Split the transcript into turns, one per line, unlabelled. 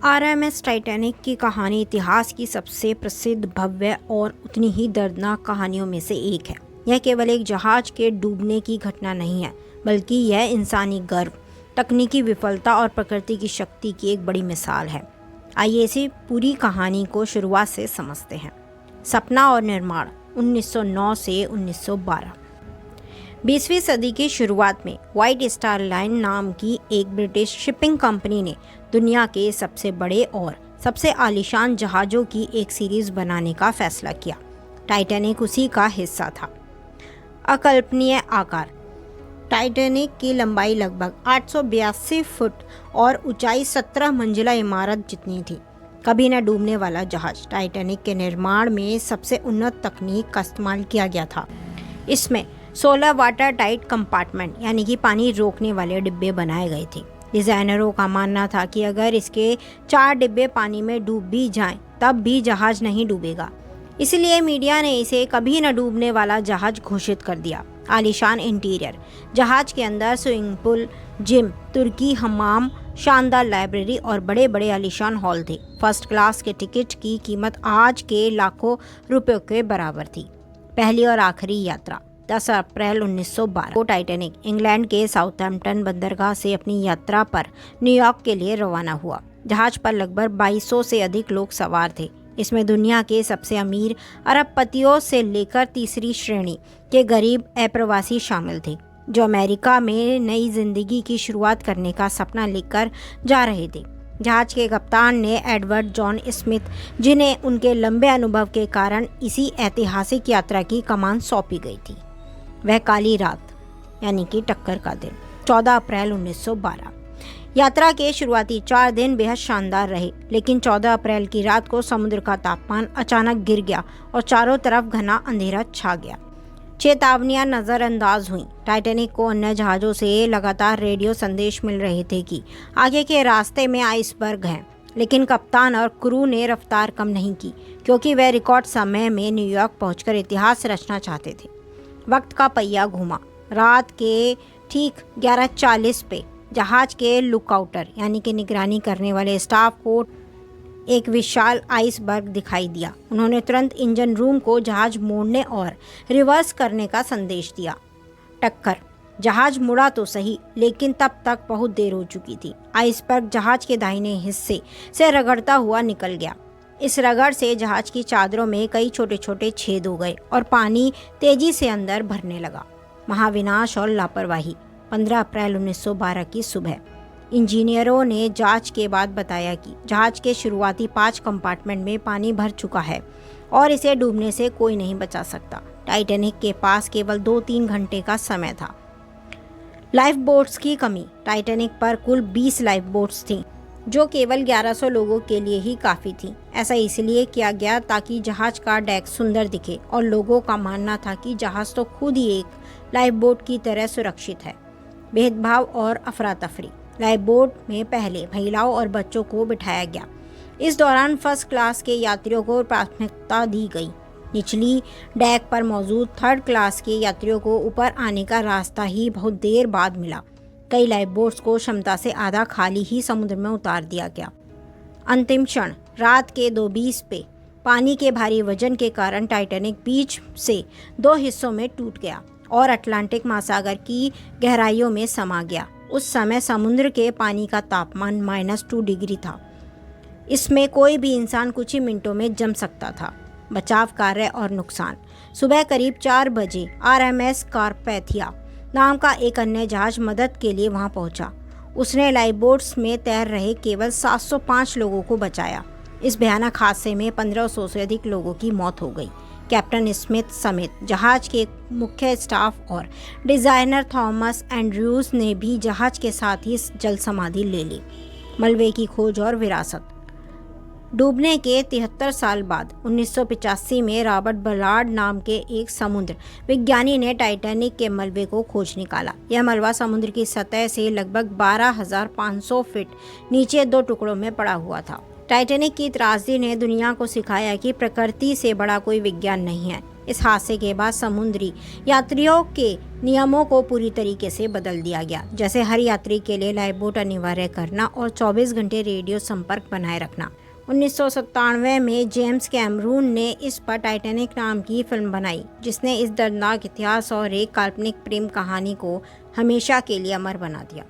RMS Titanic की कहानी इतिहास की सबसे प्रसिद्ध, भव्य और उतनी ही दर्दनाक कहानियों में से एक है। यह केवल एक जहाज के डूबने की घटना नहीं है, बल्कि यह इंसानी गर्व, तकनीकी विफलता और प्रकृति की शक्ति की एक बड़ी मिसाल है। आइए इसी पूरी कहानी को शुरुआत से समझते हैं। सपना और निर्माण 1909 से 1912। 20वीं सदी की शुरुआत में व्हाइट स्टार लाइन नाम की एक ब्रिटिश शिपिंग कंपनी ने दुनिया के सबसे बड़े और सबसे आलीशान जहाज़ों की एक सीरीज़ बनाने का फैसला किया। टाइटैनिक उसी का हिस्सा था। अकल्पनीय आकार। टाइटैनिक की लंबाई लगभग 882 फुट और ऊंचाई 17 मंजिला इमारत जितनी थी। कभी न डूबने वाला जहाज। टाइटैनिक के निर्माण में सबसे उन्नत तकनीक का इस्तेमाल किया गया था। इसमें 16 वाटर टाइट कंपार्टमेंट यानी कि पानी रोकने वाले डिब्बे बनाए गए थे। डिज़ाइनरों का मानना था कि अगर इसके 4 डिब्बे पानी में डूब भी जाएं, तब भी जहाज नहीं डूबेगा। इसलिए मीडिया ने इसे कभी न डूबने वाला जहाज घोषित कर दिया। आलीशान इंटीरियर। जहाज के अंदर स्विमिंग पूल, जिम, तुर्की हमाम, शानदार लाइब्रेरी और बड़े बड़े आलीशान हॉल थे। फर्स्ट क्लास के टिकट की कीमत आज के लाखों रुपयों के बराबर थी। पहली और आखिरी यात्रा 10 अप्रैल 1912 को टाइटैनिक इंग्लैंड के साउथहैम्पटन बंदरगाह से अपनी यात्रा पर न्यूयॉर्क के लिए रवाना हुआ। जहाज पर लगभग 2200 से अधिक लोग सवार थे। इसमें दुनिया के सबसे अमीर अरबपतियों से लेकर तीसरी श्रेणी के गरीब अप्रवासी शामिल थे, जो अमेरिका में नई जिंदगी की शुरुआत करने का सपना लेकर जा रहे थे। जहाज के कप्तान ने एडवर्ड जॉन स्मिथ, जिन्हें उनके लंबे अनुभव के कारण इसी ऐतिहासिक यात्रा की कमान सौंपी गई थी। वह काली रात यानी कि टक्कर का दिन 14 अप्रैल 1912। यात्रा के शुरुआती 4 दिन बेहद शानदार रहे, लेकिन 14 अप्रैल की रात को समुद्र का तापमान अचानक गिर गया और चारों तरफ घना अंधेरा छा गया। चेतावनियां नज़रअंदाज हुईं। टाइटैनिक को अन्य जहाज़ों से लगातार रेडियो संदेश मिल रहे थे कि आगे के रास्ते में आइसबर्ग हैं, लेकिन कप्तान और क्रू ने रफ्तार कम नहीं की, क्योंकि वे रिकॉर्ड समय में न्यूयॉर्क पहुंचकर इतिहास रचना चाहते थे। वक्त का पहिया घूमा। रात के ठीक 11:40 पे जहाज के लुकआउटर यानी कि निगरानी करने वाले स्टाफ को एक विशाल आइसबर्ग दिखाई दिया। उन्होंने तुरंत इंजन रूम को जहाज मोड़ने और रिवर्स करने का संदेश दिया। टक्कर। जहाज मुड़ा तो सही, लेकिन तब तक बहुत देर हो चुकी थी। आइसबर्ग जहाज के दाहिने हिस्से से रगड़ता हुआ निकल गया। इस रगड़ से जहाज की चादरों में कई छोटे छोटे छेद हो गए और पानी तेजी से अंदर भरने लगा। महाविनाश और लापरवाही। 15 अप्रैल 1912 की सुबह इंजीनियरों ने जांच के बाद बताया कि जहाज के शुरुआती 5 कंपार्टमेंट में पानी भर चुका है और इसे डूबने से कोई नहीं बचा सकता। टाइटैनिक के पास केवल 2-3 घंटे का समय था। लाइफ बोट्स की कमी। टाइटैनिक पर कुल 20 लाइफ बोट्स थीं, जो केवल 1100 लोगों के लिए ही काफ़ी थी। ऐसा इसलिए किया गया ताकि जहाज का डेक सुंदर दिखे, और लोगों का मानना था कि जहाज तो खुद ही एक लाइफ बोट की तरह सुरक्षित है। भेदभाव और अफरा तफरी। लाइफ बोट में पहले महिलाओं और बच्चों को बिठाया गया। इस दौरान फर्स्ट क्लास के यात्रियों को प्राथमिकता दी गई। निचली डेक पर मौजूद थर्ड क्लास के यात्रियों को ऊपर आने का रास्ता ही बहुत देर बाद मिला। कई लाइफ बोट्स को क्षमता से आधा खाली ही समुद्र में उतार दिया गया। अंतिम क्षण। रात के 2:20 पे पानी के भारी वजन के कारण टाइटैनिक बीच से 2 हिस्सों में टूट गया और अटलांटिक महासागर की गहराइयों में समा गया। उस समय समुद्र के पानी का तापमान -2 डिग्री था। इसमें कोई भी इंसान कुछ ही मिनटों में जम सकता था। बचाव कार्य और नुकसान। सुबह करीब 4 बजे आरएमएस कारपैथिया नाम का एक अन्य जहाज मदद के लिए वहां पहुंचा। उसने लाइफ बोट्स में तैर रहे केवल 705 लोगों को बचाया। इस भयानक हादसे में 1500 से अधिक लोगों की मौत हो गई। कैप्टन स्मिथ समेत जहाज के मुख्य स्टाफ और डिज़ाइनर थॉमस एंड्रयूज ने भी जहाज के साथ ही जल समाधि ले ली। मलबे की खोज और विरासत। डूबने के 73 साल बाद 1985 में रॉबर्ट बलार्ड नाम के एक समुद्र विज्ञानी ने टाइटैनिक के मलबे को खोज निकाला। यह मलबा समुद्र की सतह से लगभग 12,500 फीट नीचे 2 टुकड़ों में पड़ा हुआ था। टाइटैनिक की त्रासदी ने दुनिया को सिखाया कि प्रकृति से बड़ा कोई विज्ञान नहीं है। इस हादसे के बाद समुद्री यात्रियों के नियमों को पूरी तरीके से बदल दिया गया, जैसे हर यात्री के लिए लाइफ बोट अनिवार्य करना और 24 घंटे रेडियो संपर्क बनाए रखना। 1997 में जेम्स कैमरून ने इस पर टाइटैनिक नाम की फिल्म बनाई, जिसने इस दर्दनाक इतिहास और एक काल्पनिक प्रेम कहानी को हमेशा के लिए अमर बना दिया।